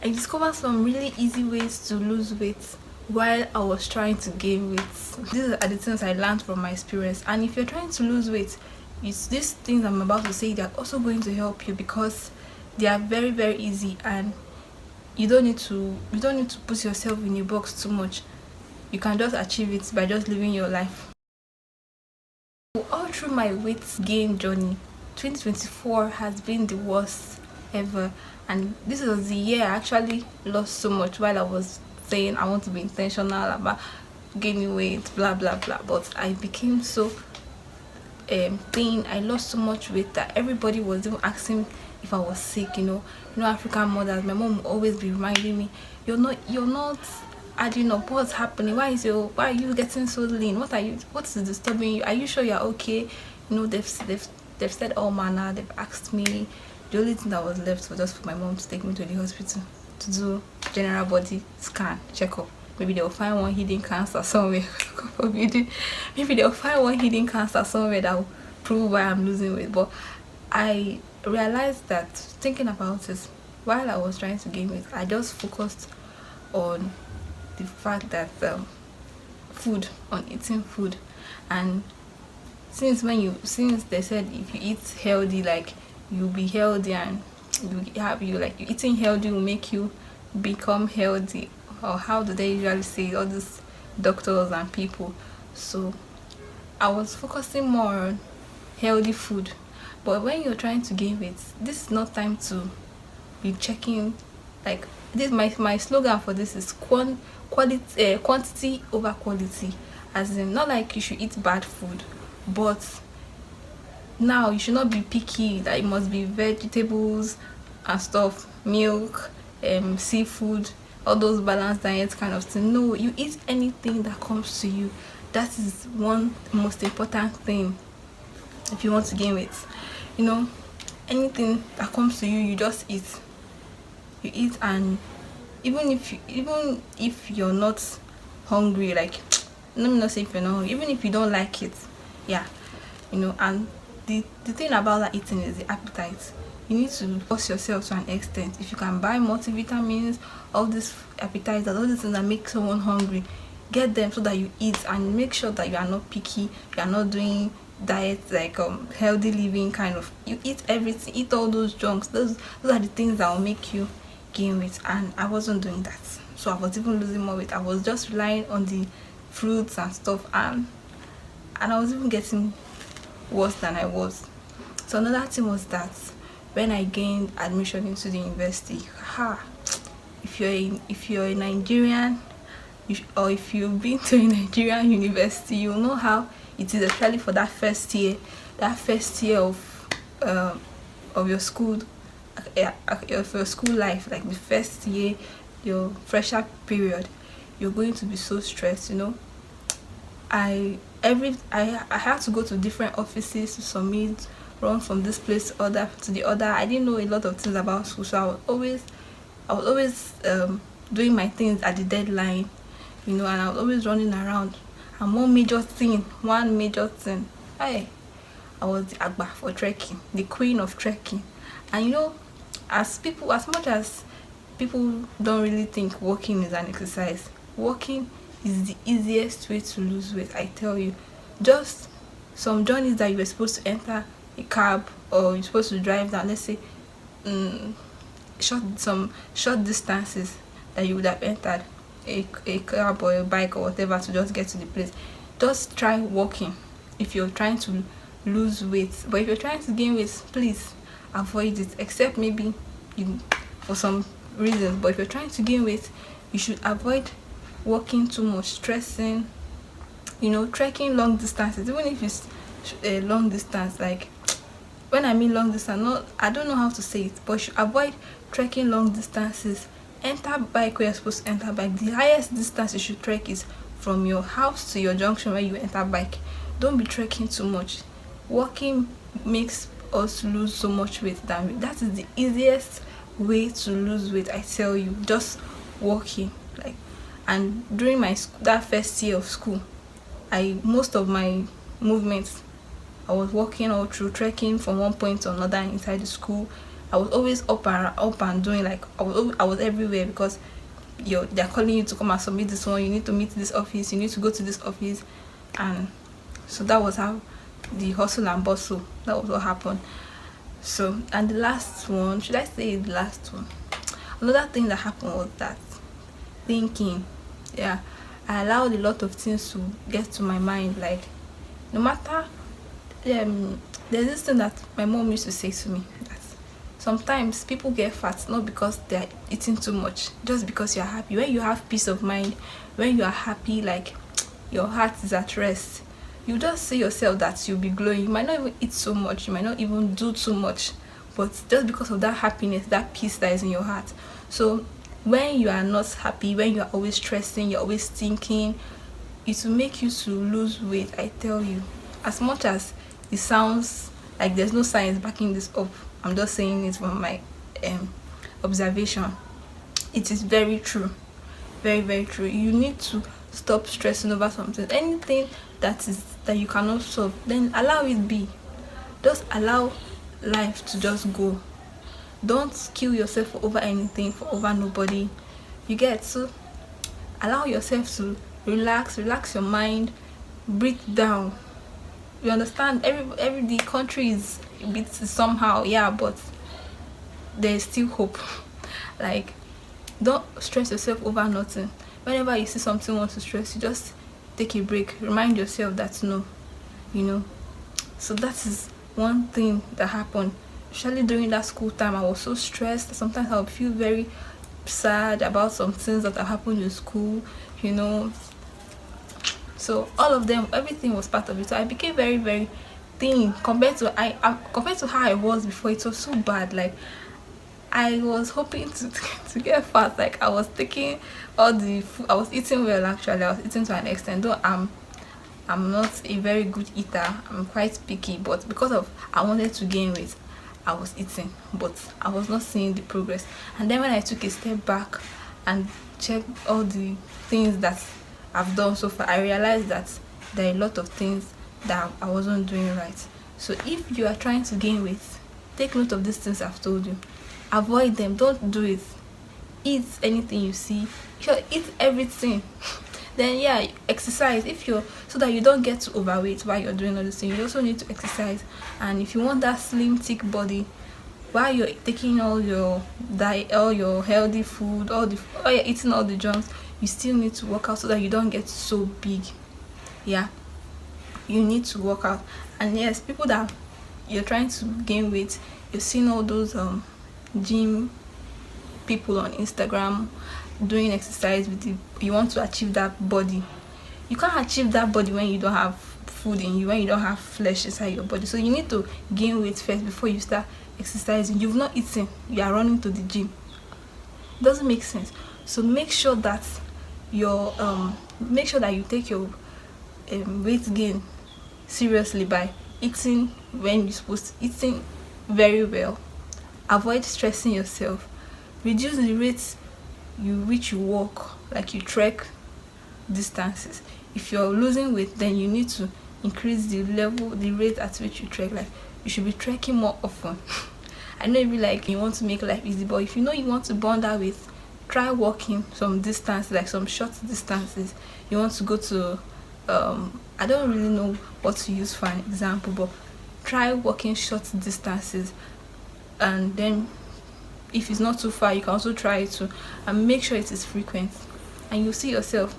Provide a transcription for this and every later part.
I discovered some really easy ways to lose weight while I was trying to gain weight. These are the things I learned from my experience. And if you're trying to lose weight, it's these things I'm about to say, they're also going to help you because they are very, very easy, and you don't need to put yourself in a box too much. You can just achieve it by just living your life. All through my weight gain journey, 2024 has been the worst ever, and this was the year I actually lost so much while I was saying I want to be intentional about gaining weight, blah blah blah. But I became so thin. I lost so much weight that everybody was even asking if I was sick. African mothers, my mom would always be reminding me, you're not adding up. What's happening? Why are you getting so lean? What's disturbing you? Are you sure you're okay? They've said all manner. They've asked me. The only thing that was left was just for my mom to take me to the hospital to do general body scan checkup. Maybe they'll find one hidden cancer somewhere. Maybe they'll find one hidden cancer somewhere that will prove why I'm losing weight. But I realized that thinking about it while I was trying to gain weight, I just focused on the fact that on eating food. And since they said if you eat healthy, like, you'll be healthy, and you eating healthy will make you become healthy, or how do they usually say, all these doctors and people. So I was focusing more on healthy food. But when you're trying to gain weight, this is not time to be checking, like, this my slogan for this is quantity over quality. As in, not like you should eat bad food, but now you should not be picky that it must be vegetables and stuff, milk, seafood, all those balanced diet kind of thing. No, you eat anything that comes to you. That is one most important thing if you want to gain weight. Anything that comes to you, you just eat. You eat, and even if you're not hungry, like, let me not say if you're not hungry, even if you don't like it, yeah, and the thing about that eating is the appetite. You need to force yourself to an extent. If you can buy multivitamins, all these appetizers, all these things that make someone hungry, get them so that you eat, and make sure that you are not picky, you are not doing diet, like healthy living kind of. You eat everything, eat all those junks. Those are the things that will make you gain weight, and I wasn't doing that. So I was even losing more weight. I was just relying on the fruits and stuff, and I was even getting worse than I was. So another thing was that when I gained admission into the university, if you're a Nigerian, or if you've been to a Nigerian university, you'll know how it is, especially for that first year of your school, of your school life, like the first year, your fresher period. You're going to be so stressed. I had to go to different offices to submit, run from this place to the other. I didn't know a lot of things about school, so I was always doing my things at the deadline, and I was always running around. And one major thing, I was the Agba for trekking, the queen of trekking. And as much as people don't really think walking is an exercise, walking is the easiest way to lose weight, I tell you. Just some journeys that you were supposed to enter a cab, or you're supposed to drive down, let's say, short distances that you would have entered a cab or a bike or whatever to just get to the place. Just try walking if you're trying to lose weight. But if you're trying to gain weight, please avoid it, except maybe for some reasons. But if you're trying to gain weight, you should avoid walking too much, stressing, trekking long distances. Even if it's a long distance, like, when I mean long distance, not, I don't know how to say it, but you should avoid trekking long distances. Enter bike where you're supposed to enter bike. The highest distance you should trek is from your house to your junction where you enter bike. Don't be trekking too much. Walking makes us lose so much weight that is the easiest way to lose weight, I tell you. Just walking, like. And during that first year of school, most of my movements, I was walking all through, trekking from one point to another inside the school. I was always up and doing, like I was everywhere, because they're calling you to come and submit this one, you need to meet this office, you need to go to this office. And so that was how the hustle and bustle, that was what happened. So, and the last one, should I say the last one, another thing that happened was that thinking. Yeah, I allowed a lot of things to get to my mind. Like, no matter there's this thing that my mom used to say to me, that sometimes people get fat not because they're eating too much, just because you're happy. When you have peace of mind, when you are happy, like your heart is at rest, you just see yourself that you'll be glowing. You might not even eat so much, you might not even do too much, but just because of that happiness, that peace that is in your heart. So when you are not happy, when you are always stressing, you're always thinking, it will make you to lose weight. I tell you, as much as it sounds like there's no science backing this up, I'm just saying it from my observation. It is very true, very, very true. You need to stop stressing over something. Anything that you cannot solve, then allow it be. Just allow life to just go. Don't kill yourself for over anything, for over nobody. You get? So allow yourself to relax your mind, breathe down. You understand? Every the country is a bit somehow, yeah, but there's still hope. Like, don't stress yourself over nothing. Whenever you see something want to stress you, just take a break, remind yourself that no, so that is one thing that happened. Especially during that school time, I was so stressed. Sometimes I would feel very sad about some things that have happened in school, so all of them, everything was part of it. So I became very, very thin compared to how I was before. It was so bad. Like, I was hoping to get fat. Like, I was taking all the food. I was eating well, actually. I was eating to an extent, though I'm not a very good eater. I'm quite picky, but because of I wanted to gain weight, I was eating, but I was not seeing the progress. And then when I took a step back and checked all the things that I've done so far, I realized that there are a lot of things that I wasn't doing right. So if you are trying to gain weight, take note of these things I've told you. Avoid them. Don't do it. Eat anything you see. Eat everything. Then yeah, exercise so that you don't get too overweight while you're doing all this thing. You also need to exercise. And if you want that slim, thick body, while you're taking all your diet, all your healthy food, you're eating all the junks, you still need to work out so that you don't get so big. Yeah, you need to work out. And yes, people that you're trying to gain weight, you're seeing all those gym people on Instagram doing exercise you want to achieve that body. You can't achieve that body when you don't have food in you, when you don't have flesh inside your body. So you need to gain weight first before you start exercising. You've not eaten, you are running to the gym. Doesn't make sense. So make sure that you take your weight gain seriously by eating when you're supposed to, eating very well. Avoid stressing yourself. Reduce the rate you walk, like you trek distances. If you're losing weight, then you need to increase the rate at which you trek. Like, you should be trekking more often. I know you want to make life easy, but if you know you want to burn that weight, try walking some distance, like some short distances. You want to go to I don't really know what to use for an example, but try walking short distances. And then if it's not too far, you can also try it too, and make sure it is frequent, and you see yourself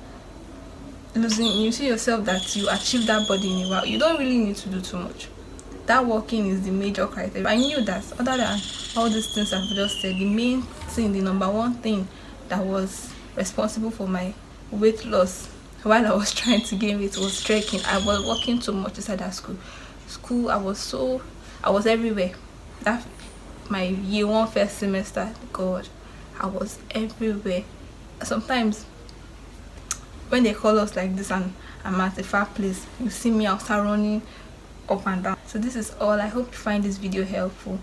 that you achieve that body in a while. You don't really need to do too much. That walking is the major criteria. I knew that other than all these things I've just said, the main thing, the number one thing that was responsible for my weight loss while I was trying to gain weight was trekking. I was walking too much inside that school. I was everywhere. That my year one first semester, God, I was everywhere. Sometimes when they call us like this and I'm at a far place, you see me outside running up and down. So this is all. I hope you find this video helpful.